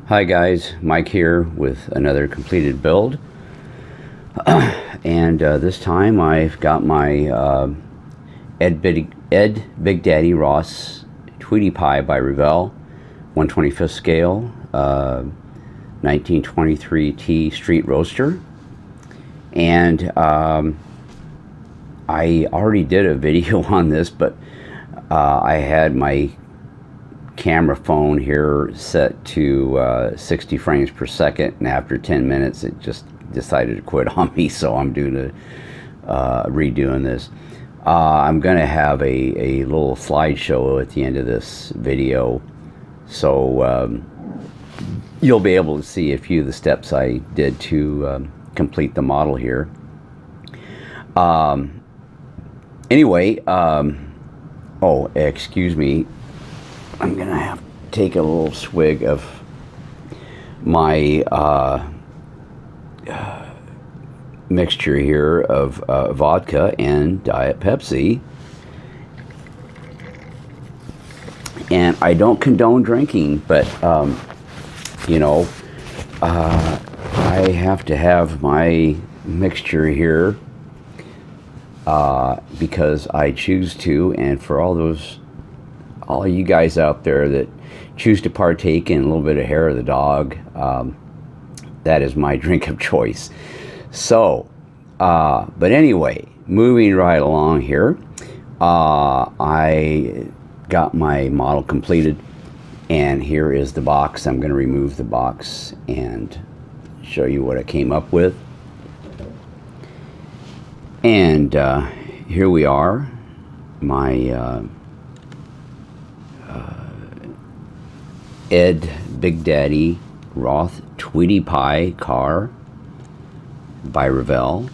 Hi guys, Mike here with another completed build. And this time I've got my Ed Big Daddy Ross Tweedy Pie by Revell, 125th scale, 1923 T Street Roaster. And I already did a video on this, but I had my camera phone here set to 60 frames per second, and after 10 minutes it just decided to quit on me, so I'm doing redoing this. I'm gonna have a little slideshow at the end of this video, so you'll be able to see a few of the steps I did to complete the model here. Anyway, oh, excuse me, I'm gonna have to take a little swig of my mixture here of vodka and Diet Pepsi. And I don't condone drinking, but you know, I have to have my mixture here because I choose to, and for all you guys out there that choose to partake in a little bit of hair of the dog, that is my drink of choice. So, but anyway, moving right along here, I got my model completed, and here is the box. I'm going to remove the box and show you what I came up with. And here we are, my Ed Big Daddy Roth Tweedy Pie car by Revell,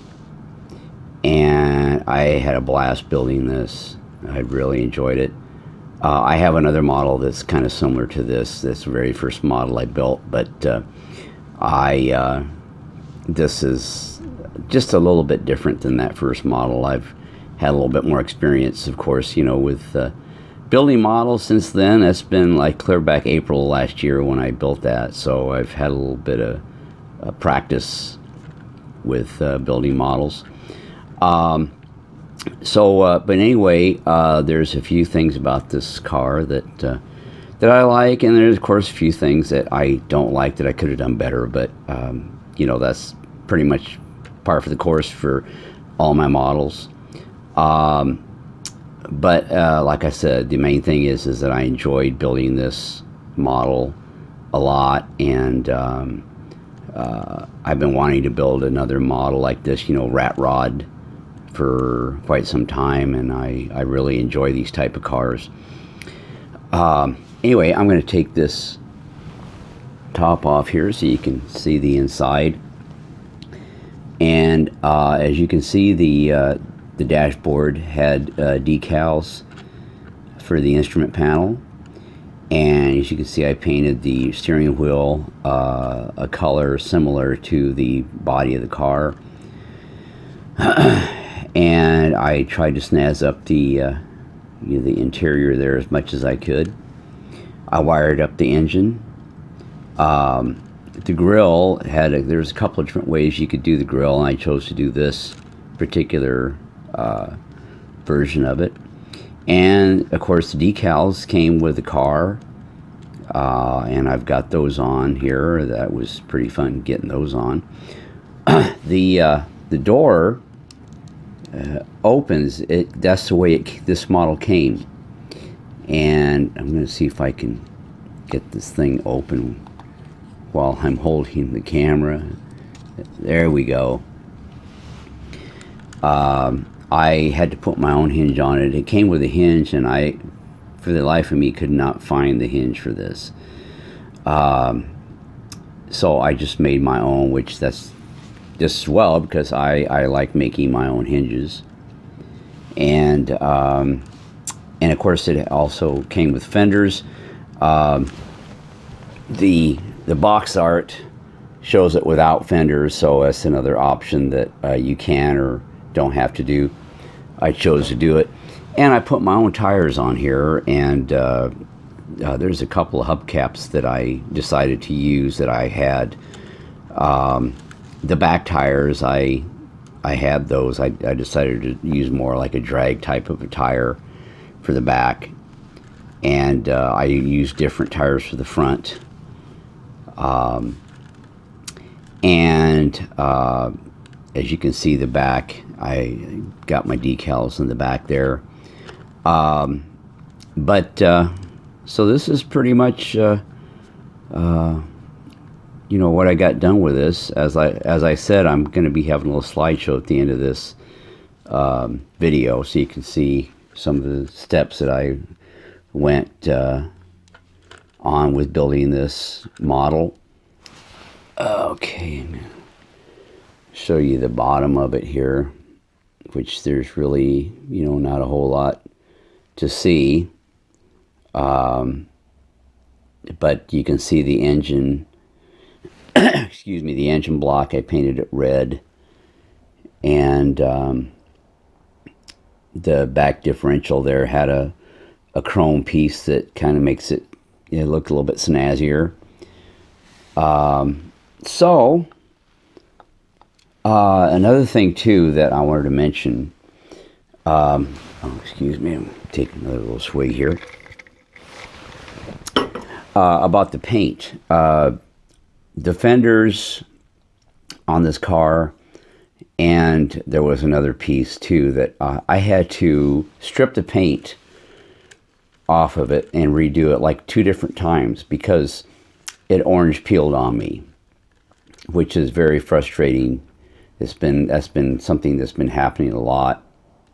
and I had a blast building this. I really enjoyed it. I have another model that's kind of similar to this. This very first model I built, but this is just a little bit different than that first model. I've had a little bit more experience, of course, you know, with building models since then. That's been like clear back April last year when I built that, so I've had a little bit of practice with building models. But anyway, there's a few things about this car that I like, and there's of course a few things that I don't like that I could have done better, but you know, that's pretty much par for the course for all my models. But like I said, the main thing is that I enjoyed building this model a lot, and I've been wanting to build another model like this, you know, rat rod, for quite some time, and I really enjoy these type of cars. Anyway, I'm going to take this top off here so you can see the inside, and as you can see, the dashboard had decals for the instrument panel, and as you can see, I painted the steering wheel a color similar to the body of the car, and I tried to snazz up the interior there as much as I could. I wired up the engine. The grill there's a couple of different ways you could do the grill, and I chose to do this particular version of it. And of course the decals came with the car, and I've got those on here. That was pretty fun getting those on. The door opens. That's the way this model came, and I'm going to see if I can get this thing open while I'm holding the camera. There we go. I had to put my own hinge on it. It came with a hinge, and I, for the life of me, could not find the hinge for this. So I just made my own, which that's just as well, because I like making my own hinges. And of course it also came with fenders. The box art shows it without fenders, so that's another option that you can or don't have to do. I chose to do it, and I put my own tires on here, and there's a couple of hubcaps that I decided to use that I had. The back tires, I had those. I decided to use more like a drag type of a tire for the back, and I used different tires for the front. As you can see, the back, I got my decals in the back there. So this is pretty much you know, what I got done with this. As I said, I'm going to be having a little slideshow at the end of this video, so you can see some of the steps that I went on with building this model. Okay, show you the bottom of it here, which there's really, you know, not a whole lot to see. But you can see the engine. Excuse me, the engine block, I painted it red, and the back differential there had a chrome piece that kind of makes it, you know, look a little bit snazzier. Another thing too that I wanted to mention, oh, excuse me, I'm taking another little swig here, about the paint. The fenders on this car, and there was another piece too that I had to strip the paint off of it and redo it like 2 different times because it orange peeled on me, which is very frustrating. That's been something that's been happening a lot.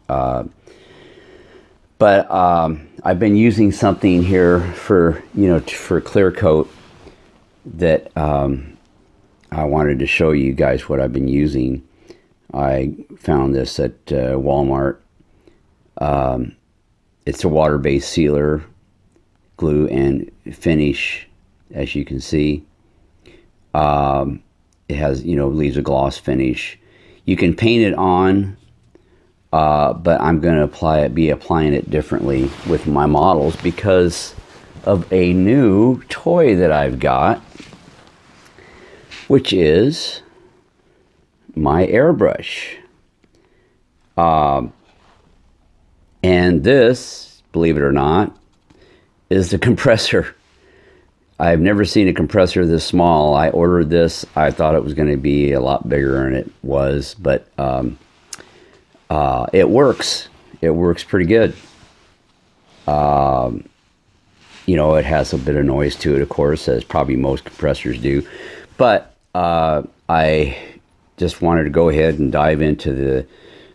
But I've been using something here for, you know, for clear coat that I wanted to show you guys what I've been using. I found this at Walmart. It's a water-based sealer, glue and finish, as you can see. It has, you know, leaves a gloss finish. You can paint it on, but I'm going to be applying it differently with my models because of a new toy that I've got, which is my airbrush. And this, believe it or not, is the compressor. I've never seen a compressor this small. I ordered this. I thought it was going to be a lot bigger than it was, but it works. It works pretty good. You know, it has a bit of noise to it, of course, as probably most compressors do. But I just wanted to go ahead and dive into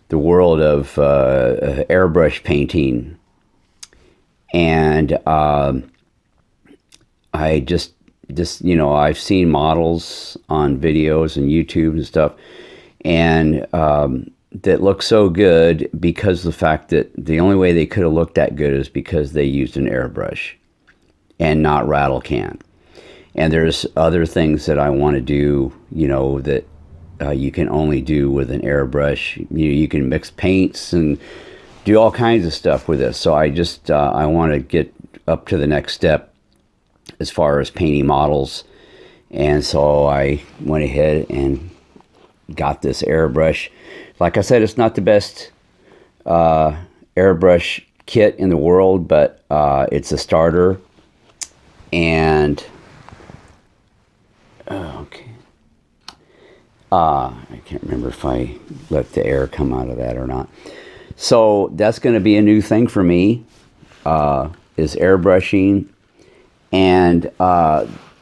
the world of airbrush painting. And I just, you know, I've seen models on videos and YouTube and stuff, and that look so good because of the fact that the only way they could have looked that good is because they used an airbrush and not rattle can. And there's other things that I want to do, you know, that you can only do with an airbrush. You can mix paints and do all kinds of stuff with this. So I just, I want to get up to the next step as far as painting models. And so I went ahead and got this airbrush. Like I said, it's not the best airbrush kit in the world, but it's a starter. And okay, I can't remember if I let the air come out of that or not. So that's going to be a new thing for me, is airbrushing. And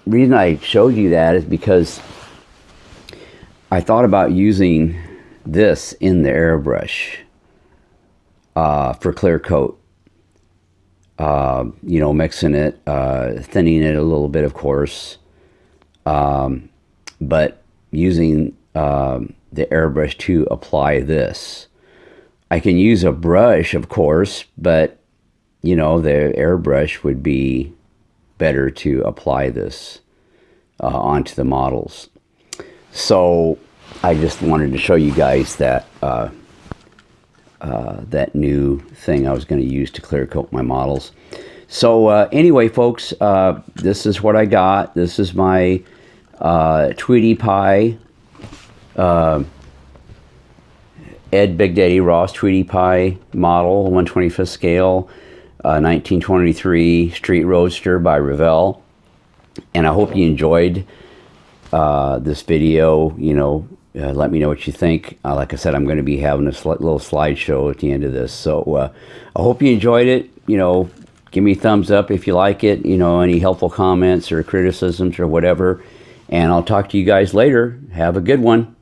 reason I showed you that is because I thought about using this in the airbrush for clear coat. You know, mixing it, thinning it a little bit, of course, but using the airbrush to apply this. I can use a brush, of course, but, you know, the airbrush would be better to apply this onto the models. So I just wanted to show you guys that that new thing I was going to use to clear coat my models. So anyway, folks, this is what I got. This is my Tweedy Pie, Ed Big Daddy Roth Tweedy Pie model, 1/25th scale, 1923 Street Roadster by Revell. And I hope you enjoyed this video. You know, let me know what you think. Like I said, I'm going to be having a little slideshow at the end of this. So I hope you enjoyed it. You know, give me a thumbs up if you like it. You know, any helpful comments or criticisms or whatever. And I'll talk to you guys later. Have a good one.